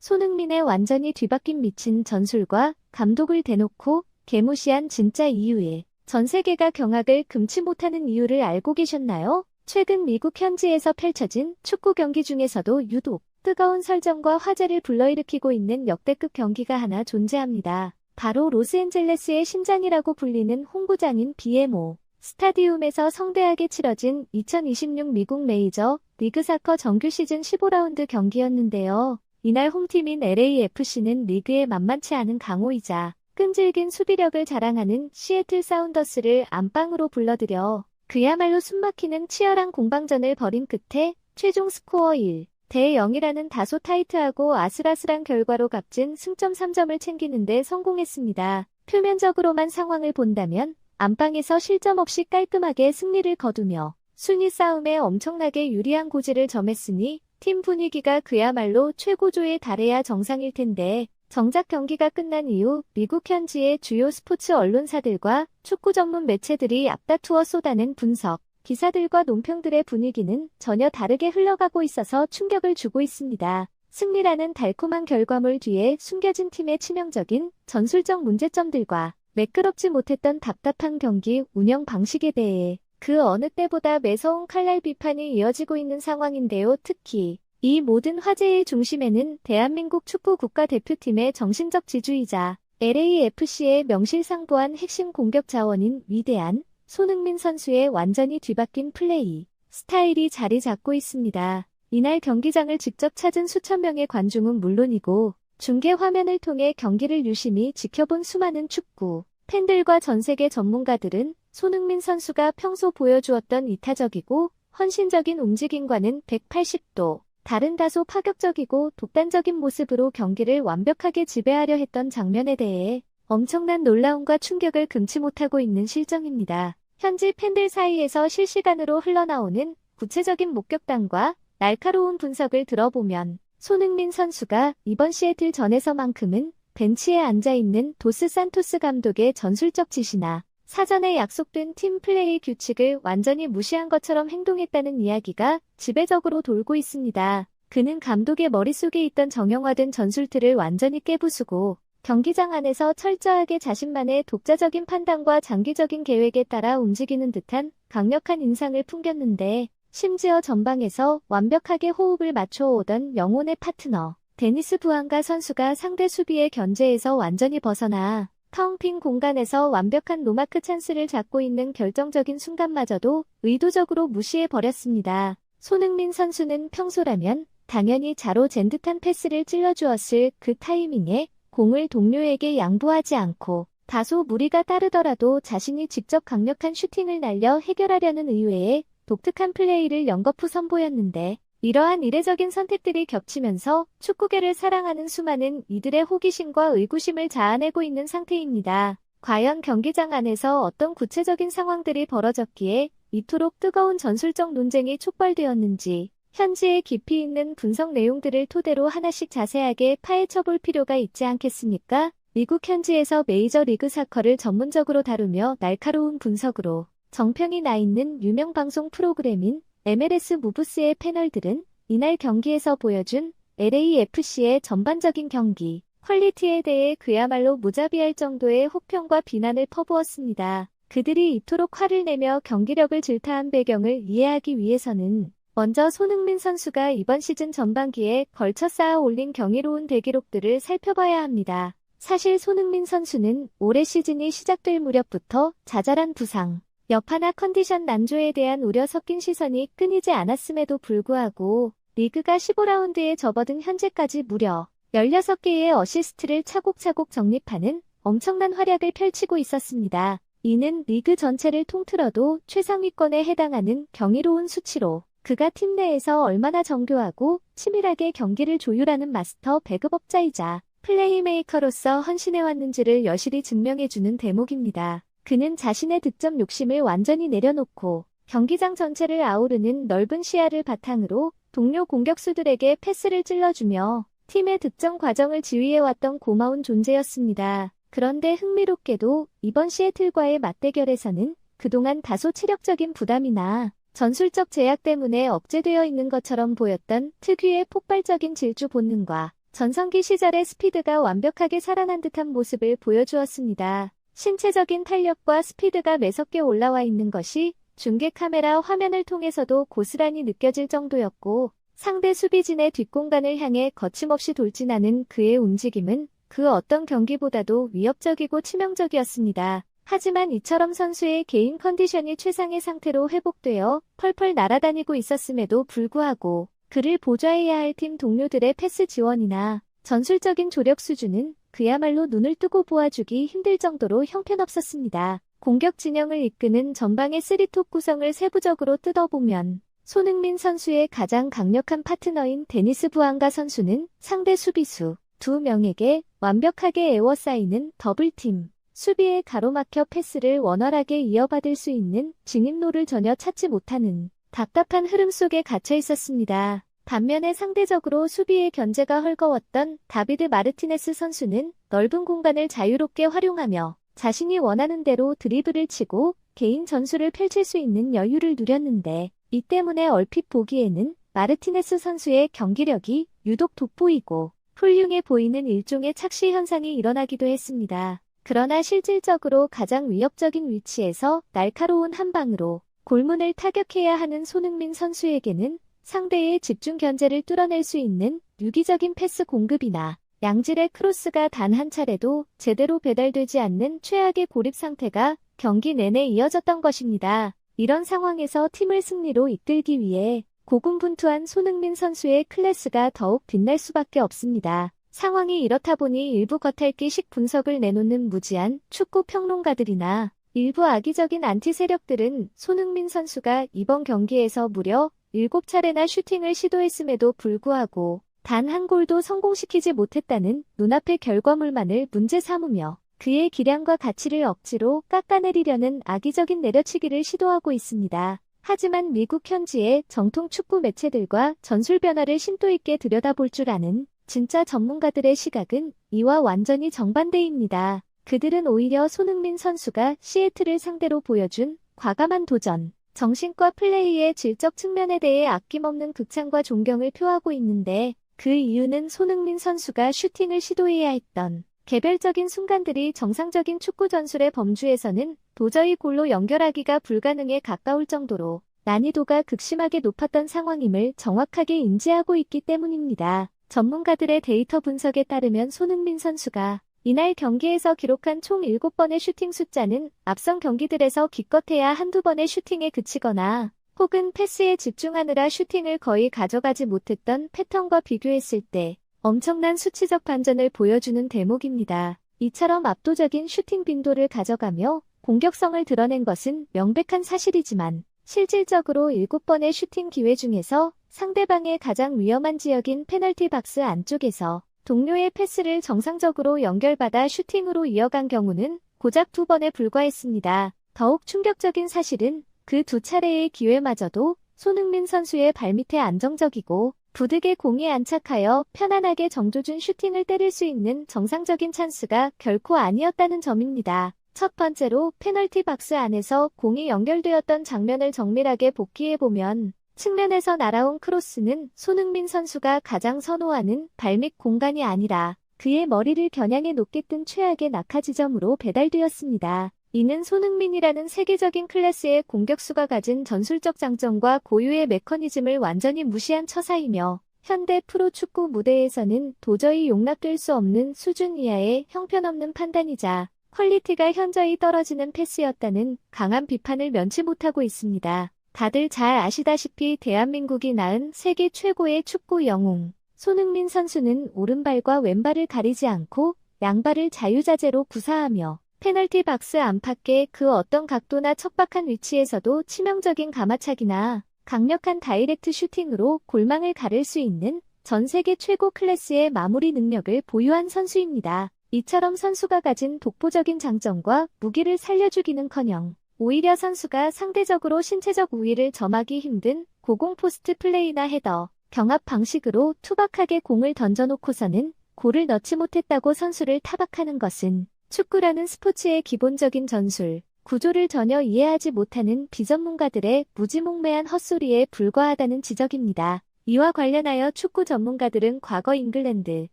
손흥민의 완전히 뒤바뀐 미친 전술과 감독을 대놓고 개무시한 진짜 이유에 전 세계가 경악을 금치 못하는 이유를 알고 계셨나요? 최근 미국 현지에서 펼쳐진 축구 경기 중에서도 유독 뜨거운 설정과 화제를 불러일으키고 있는 역대급 경기가 하나 존재합니다. 바로 로스앤젤레스의 심장이라고 불리는 홈구장인 BMO 스타디움에서 성대하게 치러진 2026 미국 메이저 리그 사커 정규 시즌 15라운드 경기였는데요. 이날 홈팀인 LAFC는 리그에 만만치 않은 강호이자 끈질긴 수비력을 자랑하는 시애틀 사운더스를 안방으로 불러들여 그야말로 숨막히는 치열한 공방전을 벌인 끝에 최종 스코어 1대 0이라는 다소 타이트하고 아슬아슬한 결과로 값진 승점 3점을 챙기는 데 성공했습니다. 표면적으로만 상황을 본다면 안방에서 실점 없이 깔끔하게 승리를 거두며 순위 싸움에 엄청나게 유리한 고지를 점했으니 팀 분위기가 그야말로 최고조에 달해야 정상일 텐데 정작 경기가 끝난 이후 미국 현지의 주요 스포츠 언론사들과 축구 전문 매체들이 앞다투어 쏟아낸 분석, 기사들과 논평들의 분위기는 전혀 다르게 흘러가고 있어서 충격을 주고 있습니다. 승리라는 달콤한 결과물 뒤에 숨겨진 팀의 치명적인 전술적 문제점들과 매끄럽지 못했던 답답한 경기 운영 방식에 대해 그 어느 때보다 매서운 칼날 비판이 이어지고 있는 상황인데요. 특히 이 모든 화제의 중심에는 대한민국 축구 국가대표팀의 정신적 지주이자 LAFC의 명실상부한 핵심 공격 자원인 위대한 손흥민 선수의 완전히 뒤바뀐 플레이 스타일이 자리 잡고 있습니다. 이날 경기장을 직접 찾은 수천 명의 관중은 물론이고 중계 화면을 통해 경기를 유심히 지켜본 수많은 축구 팬들과 전세계 전문가들은 손흥민 선수가 평소 보여주었던 이타적이고 헌신적인 움직임과는 180도 다른 다소 파격적이고 독단적인 모습으로 경기를 완벽하게 지배하려 했던 장면에 대해 엄청난 놀라움과 충격을 금치 못하고 있는 실정입니다. 현지 팬들 사이에서 실시간으로 흘러나오는 구체적인 목격담과 날카로운 분석을 들어보면 손흥민 선수가 이번 시애틀 전에서만큼은 벤치에 앉아있는 도스 산토스 감독의 전술적 지시나 사전에 약속된 팀 플레이 규칙을 완전히 무시한 것처럼 행동했다는 이야기가 지배적으로 돌고 있습니다. 그는 감독의 머릿속에 있던 정형화된 전술틀을 완전히 깨부수고 경기장 안에서 철저하게 자신만의 독자적인 판단과 장기적인 계획에 따라 움직이는 듯한 강력한 인상을 풍겼는데 심지어 전방에서 완벽하게 호흡을 맞춰오던 영혼의 파트너 데니스 부안가 선수가 상대 수비의 견제에서 완전히 벗어나 텅 빈 공간에서 완벽한 노마크 찬스를 잡고 있는 결정적인 순간마저도 의도적으로 무시해버렸습니다. 손흥민 선수는 평소라면 당연히 자로 잰 듯한 패스를 찔러주었을 그 타이밍에 공을 동료에게 양보하지 않고 다소 무리가 따르더라도 자신이 직접 강력한 슈팅을 날려 해결하려는 의외의 독특한 플레이를 연거푸 선보였는데 이러한 이례적인 선택들이 겹치면서 축구계를 사랑하는 수많은 이들의 호기심과 의구심을 자아내고 있는 상태입니다. 과연 경기장 안에서 어떤 구체적인 상황들이 벌어졌기에 이토록 뜨거운 전술적 논쟁이 촉발되었는지 현지의 깊이 있는 분석 내용들을 토대로 하나씩 자세하게 파헤쳐볼 필요가 있지 않겠습니까? 미국 현지에서 메이저리그 사커를 전문적으로 다루며 날카로운 분석으로 정평이 나 있는 유명 방송 프로그램인 MLS 무브스의 패널들은 이날 경기에서 보여준 LAFC의 전반적인 경기 퀄리티에 대해 그야말로 무자비할 정도의 혹평과 비난을 퍼부었습니다. 그들이 이토록 화를 내며 경기력을 질타한 배경을 이해하기 위해서는 먼저 손흥민 선수가 이번 시즌 전반기에 걸쳐 쌓아 올린 경이로운 대기록들을 살펴봐야 합니다. 사실 손흥민 선수는 올해 시즌이 시작될 무렵부터 자잘한 부상, 여파나 컨디션 난조에 대한 우려 섞인 시선이 끊이지 않았음에도 불구하고 리그가 15라운드에 접어든 현재까지 무려 16개의 어시스트를 차곡차곡 적립하는 엄청난 활약을 펼치고 있었습니다. 이는 리그 전체를 통틀어도 최상위권에 해당하는 경이로운 수치로 그가 팀 내에서 얼마나 정교하고 치밀하게 경기를 조율하는 마스터 배급업자이자 플레이메이커로서 헌신해왔는지를 여실히 증명해주는 대목입니다. 그는 자신의 득점 욕심을 완전히 내려놓고 경기장 전체를 아우르는 넓은 시야를 바탕으로 동료 공격수들에게 패스를 찔러주며 팀의 득점 과정을 지휘해왔던 고마운 존재였습니다. 그런데 흥미롭게도 이번 시애틀과의 맞대결에서는 그동안 다소 체력적인 부담이나 전술적 제약 때문에 억제되어 있는 것처럼 보였던 특유의 폭발적인 질주 본능과 전성기 시절의 스피드가 완벽하게 살아난 듯한 모습을 보여주었습니다. 신체적인 탄력과 스피드가 매섭게 올라와 있는 것이 중계 카메라 화면을 통해서도 고스란히 느껴질 정도였고, 상대 수비진의 뒷공간을 향해 거침없이 돌진하는 그의 움직임은 그 어떤 경기보다도 위협적이고 치명적이었습니다. 하지만 이처럼 선수의 개인 컨디션이 최상의 상태로 회복되어 펄펄 날아다니고 있었음에도 불구하고 그를 보좌해야 할 팀 동료들의 패스 지원이나 전술적인 조력 수준은 그야말로 눈을 뜨고 보아주기 힘들 정도로 형편없었습니다. 공격 진영을 이끄는 전방의 3톱 구성을 세부적으로 뜯어보면 손흥민 선수의 가장 강력한 파트너인 데니스 부앙가 선수는 상대 수비수 2명에게 완벽하게 에워싸이는 더블팀, 수비에 가로막혀 패스를 원활하게 이어받을 수 있는 진입로를 전혀 찾지 못하는 답답한 흐름 속에 갇혀 있었습니다. 반면에 상대적으로 수비의 견제가 헐거웠던 다비드 마르티네스 선수는 넓은 공간을 자유롭게 활용하며 자신이 원하는 대로 드리블을 치고 개인 전술을 펼칠 수 있는 여유를 누렸는데, 이 때문에 얼핏 보기에는 마르티네스 선수의 경기력이 유독 돋보이고 훌륭해 보이는 일종의 착시 현상이 일어나기도 했습니다. 그러나 실질적으로 가장 위협적인 위치에서 날카로운 한 방으로 골문을 타격해야 하는 손흥민 선수에게는 상대의 집중 견제를 뚫어낼 수 있는 유기적인 패스 공급이나 양질의 크로스가 단 한 차례도 제대로 배달되지 않는 최악의 고립 상태가 경기 내내 이어졌던 것입니다. 이런 상황에서 팀을 승리로 이끌기 위해 고군분투한 손흥민 선수의 클래스가 더욱 빛날 수밖에 없습니다. 상황이 이렇다 보니 일부 겉핥기식 분석을 내놓는 무지한 축구 평론가들이나 일부 악의적인 안티 세력들은 손흥민 선수가 이번 경기에서 무려 7차례나 슈팅을 시도했음에도 불구하고 단 한 골도 성공시키지 못했다는 눈앞의 결과물만을 문제 삼으며 그의 기량과 가치를 억지로 깎아내리려는 악의적인 내려치기를 시도하고 있습니다. 하지만 미국 현지의 정통 축구 매체들과 전술 변화를 심도 있게 들여다볼 줄 아는 진짜 전문가들의 시각은 이와 완전히 정반대입니다. 그들은 오히려 손흥민 선수가 시애틀을 상대로 보여준 과감한 도전, 정신과 플레이의 질적 측면에 대해 아낌없는 극찬과 존경을 표하고 있는데, 그 이유는 손흥민 선수가 슈팅을 시도해야 했던 개별적인 순간들이 정상적인 축구 전술의 범주에서는 도저히 골로 연결하기가 불가능에 가까울 정도로 난이도가 극심하게 높았던 상황임을 정확하게 인지하고 있기 때문입니다. 전문가들의 데이터 분석에 따르면 손흥민 선수가 이날 경기에서 기록한 총 7번의 슈팅 숫자는 앞선 경기들에서 기껏해야 한두 번의 슈팅에 그치거나 혹은 패스에 집중하느라 슈팅을 거의 가져가지 못했던 패턴과 비교했을 때 엄청난 수치적 반전을 보여주는 대목입니다. 이처럼 압도적인 슈팅 빈도를 가져가며 공격성을 드러낸 것은 명백한 사실이지만 실질적으로 7번의 슈팅 기회 중에서 상대방의 가장 위험한 지역인 페널티 박스 안쪽에서 동료의 패스를 정상적으로 연결받아 슈팅으로 이어간 경우는 고작 2번에 불과했습니다. 더욱 충격적인 사실은 그 2차례의 기회마저도 손흥민 선수의 발밑에 안정적이고 부득이 공에 안착하여 편안하게 정조준 슈팅을 때릴 수 있는 정상적인 찬스가 결코 아니었다는 점입니다. 첫 번째로 페널티 박스 안에서 공이 연결되었던 장면을 정밀하게 복기해보면 측면에서 날아온 크로스는 손흥민 선수가 가장 선호하는 발밑 공간이 아니라 그의 머리를 겨냥해 높게 뜬 최악의 낙하 지점으로 배달되었습니다. 이는 손흥민이라는 세계적인 클래스의 공격수가 가진 전술적 장점과 고유의 메커니즘을 완전히 무시한 처사이며 현대 프로축구 무대에서는 도저히 용납될 수 없는 수준 이하의 형편없는 판단이자 퀄리티가 현저히 떨어지는 패스였다는 강한 비판을 면치 못하고 있습니다. 다들 잘 아시다시피 대한민국이 낳은 세계 최고의 축구 영웅 손흥민 선수는 오른발과 왼발을 가리지 않고 양발을 자유자재로 구사하며 페널티 박스 안팎의 그 어떤 각도나 척박한 위치에서도 치명적인 가마차기나 강력한 다이렉트 슈팅으로 골망을 가를 수 있는 전 세계 최고 클래스의 마무리 능력을 보유한 선수입니다. 이처럼 선수가 가진 독보적인 장점과 무기를 살려주기는커녕 오히려 선수가 상대적으로 신체적 우위를 점하기 힘든 고공 포스트 플레이나 헤더, 경합 방식으로 투박하게 공을 던져놓고서는 골을 넣지 못했다고 선수를 타박하는 것은 축구라는 스포츠의 기본적인 전술, 구조를 전혀 이해하지 못하는 비전문가들의 무지몽매한 헛소리에 불과하다는 지적입니다. 이와 관련하여 축구 전문가들은 과거 잉글랜드,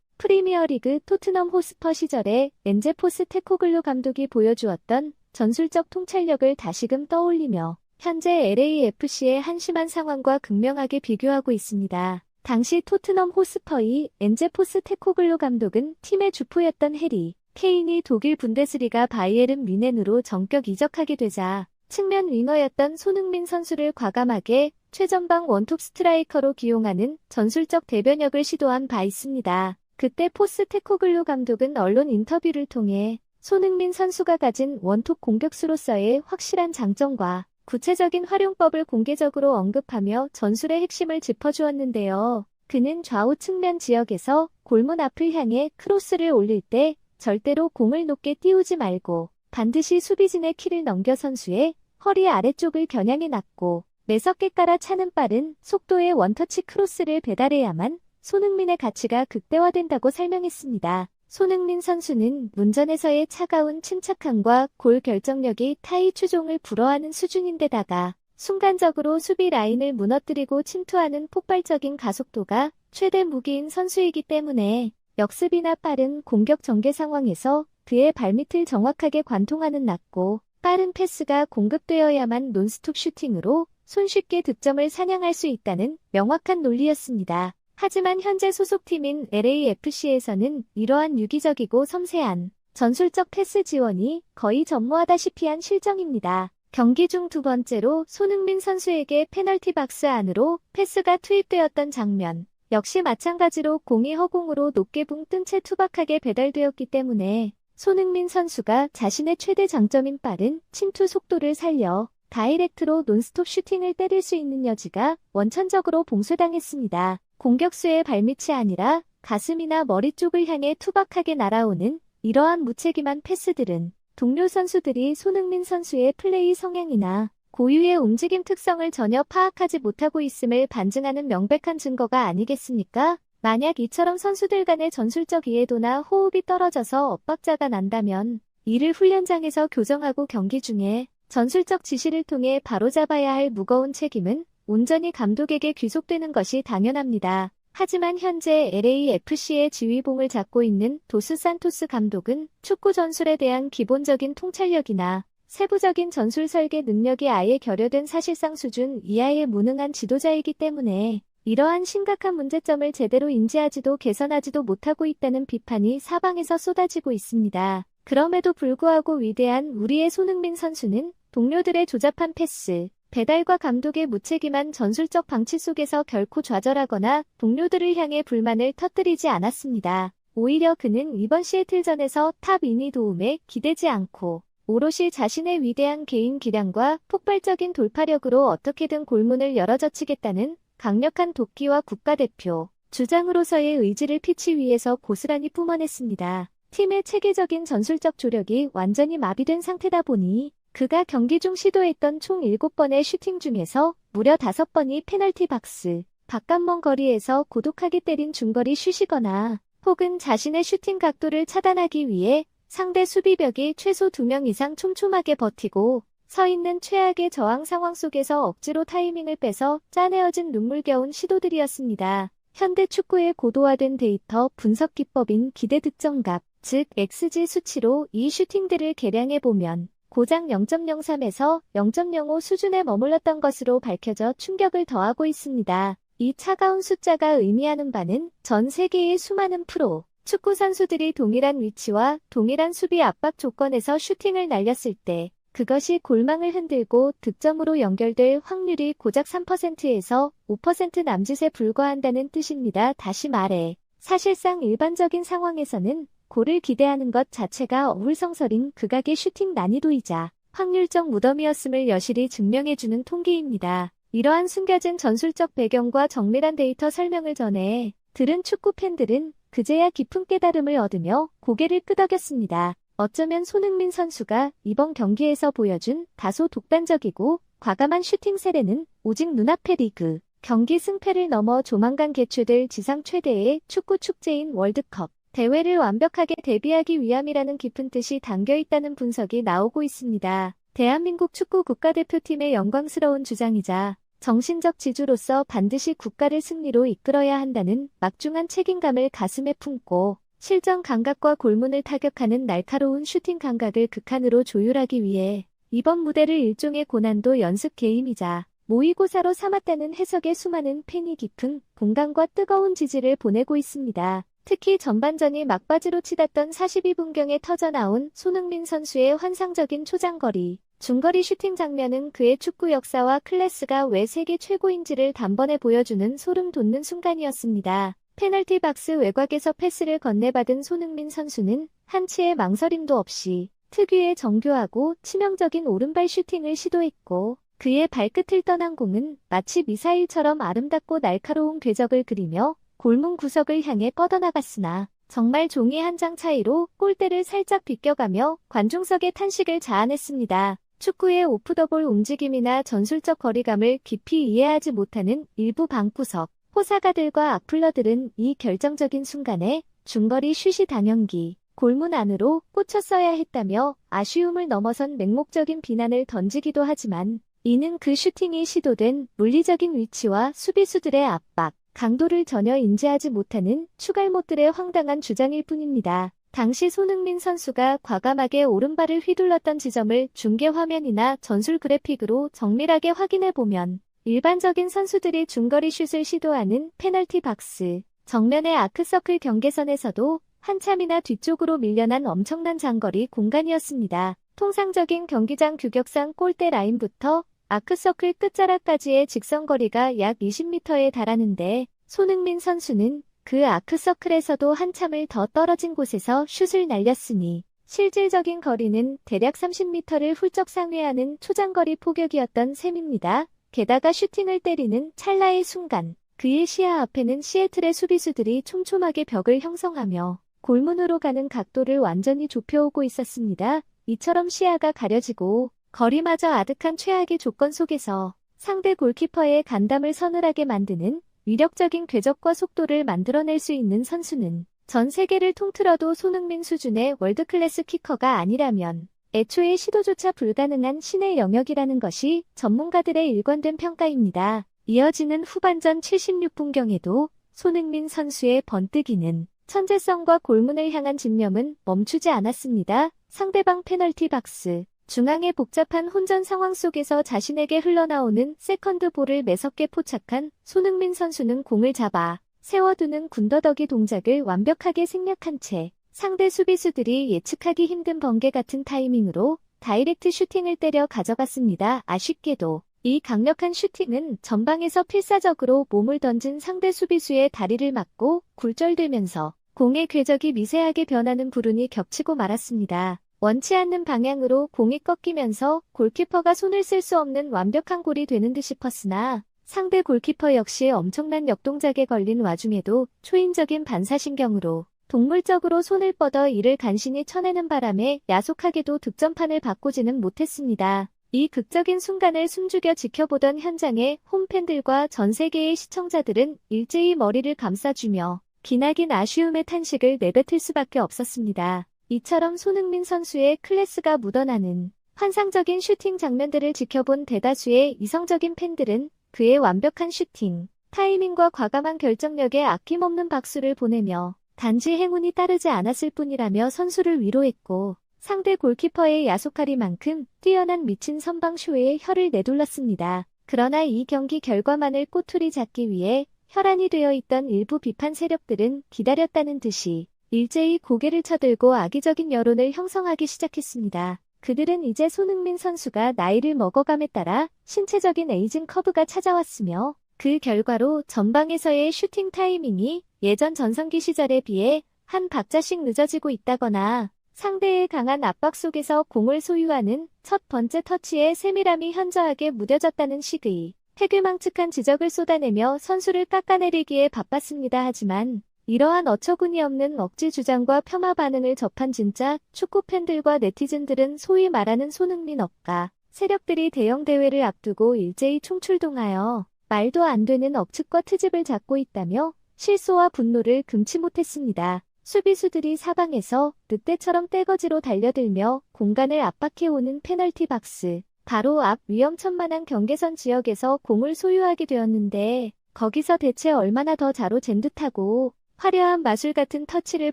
프리미어리그 토트넘 호스퍼 시절에 엔제 포스테코글루 감독이 보여주었던 전술적 통찰력을 다시금 떠올리며 현재 LAFC의 한심한 상황과 극명하게 비교하고 있습니다. 당시 토트넘 호스퍼의 엔제 포스테코글루 감독은 팀의 주포였던 해리 케인이 독일 분데스리가 바이에른 뮌헨으로 전격 이적하게 되자 측면 윙어였던 손흥민 선수를 과감하게 최전방 원톱 스트라이커로 기용하는 전술적 대변역을 시도한 바 있습니다. 그때 포스테코글루 감독은 언론 인터뷰를 통해 손흥민 선수가 가진 원톱 공격수로서의 확실한 장점과 구체적인 활용법을 공개적으로 언급하며 전술의 핵심을 짚어주었는데요. 그는 좌우 측면 지역에서 골문 앞을 향해 크로스를 올릴 때 절대로 공을 높게 띄우지 말고 반드시 수비진의 키를 넘겨 선수의 허리 아래쪽을 겨냥해 놨고 매섭게 깔아 차는 빠른 속도의 원터치 크로스를 배달해야만 손흥민의 가치가 극대화된다고 설명했습니다. 손흥민 선수는 문전에서의 차가운 침착함과 골 결정력이 타의 추종을 불허하는 수준인데다가 순간적으로 수비 라인을 무너뜨리고 침투하는 폭발적인 가속도가 최대 무기인 선수이기 때문에 역습이나 빠른 공격 전개 상황에서 그의 발밑을 정확하게 관통하는 낮고 빠른 패스가 공급되어야만 논스톱 슈팅으로 손쉽게 득점을 사냥할 수 있다는 명확한 논리였습니다. 하지만 현재 소속팀인 LAFC에서는 이러한 유기적이고 섬세한 전술적 패스 지원이 거의 전무하다시피 한 실정입니다. 경기 중 두 번째로 손흥민 선수에게 페널티 박스 안으로 패스가 투입되었던 장면. 역시 마찬가지로 공이 허공으로 높게 붕 뜬 채 투박하게 배달되었기 때문에 손흥민 선수가 자신의 최대 장점인 빠른 침투 속도를 살려 다이렉트로 논스톱 슈팅을 때릴 수 있는 여지가 원천적으로 봉쇄당했습니다. 공격수의 발밑이 아니라 가슴이나 머리 쪽을 향해 투박하게 날아오는 이러한 무책임한 패스들은 동료 선수들이 손흥민 선수의 플레이 성향이나 고유의 움직임 특성을 전혀 파악하지 못하고 있음을 반증하는 명백한 증거가 아니겠습니까? 만약 이처럼 선수들 간의 전술적 이해도나 호흡이 떨어져서 엇박자가 난다면 이를 훈련장에서 교정하고 경기 중에 전술적 지시를 통해 바로잡아야 할 무거운 책임은 온전히 감독에게 귀속되는 것이 당연합니다. 하지만 현재 LAFC의 지휘봉을 잡고 있는 도스 산토스 감독은 축구 전술에 대한 기본적인 통찰력이나 세부적인 전술 설계 능력이 아예 결여된 사실상 수준 이하에 무능한 지도자이기 때문에 이러한 심각한 문제점을 제대로 인지하지도 개선하지도 못하고 있다는 비판이 사방에서 쏟아지고 있습니다. 그럼에도 불구하고 위대한 우리의 손흥민 선수는 동료들의 조잡한 패스, 배달과 감독의 무책임한 전술적 방치 속에서 결코 좌절하거나 동료들을 향해 불만을 터뜨리지 않았습니다. 오히려 그는 이번 시애틀전에서 탑인이 도움에 기대지 않고 오롯이 자신의 위대한 개인 기량과 폭발적인 돌파력으로 어떻게든 골문을 열어젖히겠다는 강력한 도끼와 국가대표, 주장으로서의 의지를 피치 위에서 고스란히 뿜어냈습니다. 팀의 체계적인 전술적 조력이 완전히 마비된 상태다 보니 그가 경기 중 시도했던 총 7번의 슈팅 중에서 무려 5번이 페널티 박스, 바깥 먼 거리에서 고독하게 때린 중거리 슛이거나 혹은 자신의 슈팅 각도를 차단하기 위해 상대 수비벽이 최소 2명 이상 촘촘하게 버티고 서 있는 최악의 저항 상황 속에서 억지로 타이밍을 빼서 짜내어진 눈물겨운 시도들이었습니다. 현대 축구의 고도화된 데이터 분석 기법인 기대 득점값, 즉 XG 수치로 이 슈팅들을 계량해보면 고작 0.03에서 0.05 수준에 머물렀던 것으로 밝혀져 충격을 더하고 있습니다. 이 차가운 숫자가 의미하는 바는 전 세계의 수많은 프로 축구 선수들이 동일한 위치와 동일한 수비 압박 조건에서 슈팅을 날렸을 때 그것이 골망을 흔들고 득점으로 연결될 확률이 고작 3%에서 5% 남짓에 불과한다는 뜻입니다. 다시 말해, 사실상 일반적인 상황에서는 골을 기대하는 것 자체가 어불성설인 극악의 슈팅 난이도이자 확률적 무덤이었음을 여실히 증명해주는 통계입니다. 이러한 숨겨진 전술적 배경과 정밀한 데이터 설명을 전해 들은 축구 팬들은 그제야 깊은 깨달음을 얻으며 고개를 끄덕였습니다. 어쩌면 손흥민 선수가 이번 경기에서 보여준 다소 독단적이고 과감한 슈팅 세례는 오직 눈앞의 리그 경기 승패를 넘어 조만간 개최될 지상 최대의 축구 축제인 월드컵 대회를 완벽하게 대비하기 위함이라는 깊은 뜻이 담겨있다는 분석이 나오고 있습니다. 대한민국 축구 국가대표팀의 영광스러운 주장이자 정신적 지주로서 반드시 국가를 승리로 이끌어야 한다는 막중한 책임감을 가슴에 품고 실전 감각과 골문을 타격하는 날카로운 슈팅 감각을 극한으로 조율하기 위해 이번 무대를 일종의 고난도 연습 게임이자 모의고사로 삼았다는 해석에 수많은 팬이 깊은 공감과 뜨거운 지지를 보내고 있습니다. 특히 전반전이 막바지로 치닫던 42분경에 터져나온 손흥민 선수의 환상적인 초장거리, 중거리 슈팅 장면은 그의 축구 역사와 클래스가 왜 세계 최고인지를 단번에 보여주는 소름 돋는 순간이었습니다. 페널티 박스 외곽에서 패스를 건네받은 손흥민 선수는 한치의 망설임도 없이 특유의 정교하고 치명적인 오른발 슈팅을 시도했고 그의 발끝을 떠난 공은 마치 미사일처럼 아름답고 날카로운 궤적을 그리며 골문 구석을 향해 뻗어나갔으나 정말 종이 한 장 차이로 골대를 살짝 비껴가며 관중석의 탄식을 자아냈습니다. 축구의 오프더볼 움직임이나 전술적 거리감을 깊이 이해하지 못하는 일부 방구석, 호사가들과 악플러들은 이 결정적인 순간에 중거리 슛이 당연기, 골문 안으로 꽂혔어야 했다며 아쉬움을 넘어선 맹목적인 비난을 던지기도 하지만 이는 그 슈팅이 시도된 물리적인 위치와 수비수들의 압박, 강도를 전혀 인지하지 못하는 추갈못들의 황당한 주장일 뿐입니다. 당시 손흥민 선수가 과감하게 오른발을 휘둘렀던 지점을 중계 화면이나 전술 그래픽으로 정밀하게 확인해보면 일반적인 선수들이 중거리 슛을 시도하는 페널티 박스, 정면의 아크서클 경계선에서도 한참이나 뒤쪽으로 밀려난 엄청난 장거리 공간이었습니다. 통상적인 경기장 규격상 골대 라인부터 아크서클 끝자락까지의 직선거리가 약 20m에 달하는데 손흥민 선수는 그 아크서클에서도 한참을 더 떨어진 곳에서 슛을 날렸으니 실질적인 거리는 대략 30m를 훌쩍 상회하는 초장거리 포격이었던 셈입니다. 게다가 슈팅을 때리는 찰나의 순간 그의 시야 앞에는 시애틀의 수비수들이 촘촘하게 벽을 형성하며 골문으로 가는 각도를 완전히 좁혀오고 있었습니다. 이처럼 시야가 가려지고 거리마저 아득한 최악의 조건 속에서 상대 골키퍼의 간담을 서늘하게 만드는 위력적인 궤적과 속도를 만들어낼 수 있는 선수는 전 세계를 통틀어도 손흥민 수준의 월드클래스 키커가 아니라면 애초에 시도조차 불가능한 신의 영역이라는 것이 전문가들의 일관된 평가입니다. 이어지는 후반전 76분경에도 손흥민 선수의 번뜩이는 천재성과 골문을 향한 집념은 멈추지 않았습니다. 상대방 페널티 박스 중앙의 복잡한 혼전 상황 속에서 자신에게 흘러나오는 세컨드 볼을 매섭게 포착한 손흥민 선수는 공을 잡아 세워두는 군더더기 동작을 완벽하게 생략한 채 상대 수비수들이 예측하기 힘든 번개 같은 타이밍으로 다이렉트 슈팅을 때려 가져갔습니다. 아쉽게도 이 강력한 슈팅은 전방에서 필사적으로 몸을 던진 상대 수비수의 다리를 맞고 굴절되면서 공의 궤적이 미세하게 변하는 불운이 겹치고 말았습니다. 원치 않는 방향으로 공이 꺾이면서 골키퍼가 손을 쓸 수 없는 완벽한 골이 되는 듯 싶었으나 상대 골키퍼 역시 엄청난 역동작에 걸린 와중에도 초인적인 반사신경으로 동물적으로 손을 뻗어 이를 간신히 쳐내는 바람에 야속하게도 득점판을 바꾸지는 못했습니다. 이 극적인 순간을 숨죽여 지켜보던 현장의 홈팬들과 전 세계의 시청자들은 일제히 머리를 감싸주며 기나긴 아쉬움의 탄식을 내뱉을 수밖에 없었습니다. 이처럼 손흥민 선수의 클래스가 묻어나는 환상적인 슈팅 장면들을 지켜본 대다수의 이성적인 팬들은 그의 완벽한 슈팅, 타이밍과 과감한 결정력에 아낌없는 박수를 보내며 단지 행운이 따르지 않았을 뿐이라며 선수를 위로했고 상대 골키퍼의 야속하리만큼 뛰어난 미친 선방쇼에 혀를 내둘렀습니다. 그러나 이 경기 결과만을 꼬투리 잡기 위해 혈안이 되어 있던 일부 비판 세력들은 기다렸다는 듯이 일제히 고개를 쳐들고 악의적인 여론을 형성하기 시작했습니다. 그들은 이제 손흥민 선수가 나이를 먹어감에 따라 신체적인 에이징 커브가 찾아왔으며 그 결과로 전방에서의 슈팅 타이밍이 예전 전성기 시절에 비해 한 박자씩 늦어지고 있다거나 상대의 강한 압박 속에서 공을 소유하는 첫 번째 터치의 세밀함이 현저하게 무뎌졌다는 식의 패괴망측한 지적을 쏟아내며 선수를 깎아내리기에 바빴습니다. 하지만 이러한 어처구니 없는 억지 주장과 폄하 반응을 접한 진짜 축구 팬들과 네티즌들은 소위 말하는 손흥민 업가 세력들이 대형 대회를 앞두고 일제히 총출동하여 말도 안 되는 억측과 트집을 잡고 있다며 실소와 분노를 금치 못했습니다. 수비수들이 사방에서 늑대처럼 떼거지로 달려들며 공간을 압박해오는 페널티 박스, 바로 앞 위험천만한 경계선 지역에서 공을 소유하게 되었는데 거기서 대체 얼마나 더 자로 잰 듯하고 화려한 마술 같은 터치를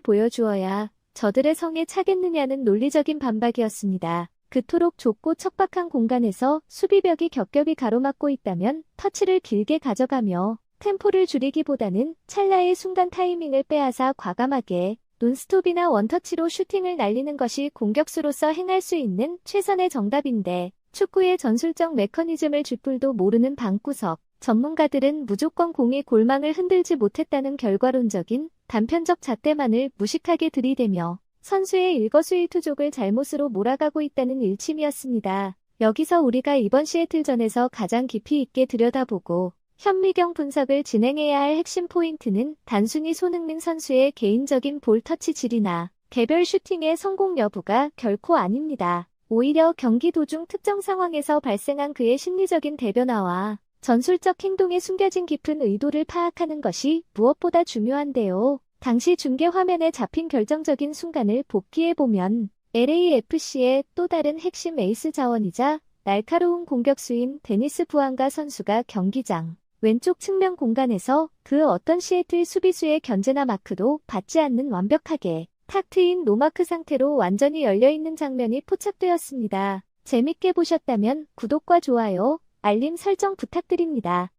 보여주어야 저들의 성에 차겠느냐는 논리적인 반박이었습니다. 그토록 좁고 척박한 공간에서 수비벽이 겹겹이 가로막고 있다면 터치를 길게 가져가며 템포를 줄이기보다는 찰나의 순간 타이밍을 빼앗아 과감하게 논스톱이나 원터치로 슈팅을 날리는 것이 공격수로서 행할 수 있는 최선의 정답인데 축구의 전술적 메커니즘을 쥐뿔도 모르는 방구석 전문가들은 무조건 공이 골망을 흔들지 못했다는 결과론적인 단편적 잣대만을 무식하게 들이대며 선수의 일거수일투족을 잘못으로 몰아가고 있다는 일침이었습니다. 여기서 우리가 이번 시애틀전에서 가장 깊이 있게 들여다보고 현미경 분석을 진행해야 할 핵심 포인트는 단순히 손흥민 선수의 개인적인 볼 터치 질이나 개별 슈팅의 성공 여부가 결코 아닙니다. 오히려 경기 도중 특정 상황에서 발생한 그의 심리적인 대변화와 전술적 행동에 숨겨진 깊은 의도를 파악하는 것이 무엇보다 중요한데요. 당시 중계 화면에 잡힌 결정적인 순간을 복기해보면 LAFC의 또 다른 핵심 에이스 자원이자 날카로운 공격수인 데니스 부안가 선수가 경기장 왼쪽 측면 공간에서 그 어떤 시애틀 수비수의 견제나 마크도 받지 않는 완벽하게 탁 트인 노마크 상태로 완전히 열려있는 장면이 포착되었습니다. 재밌게 보셨다면 구독과 좋아요, 알림 설정 부탁드립니다.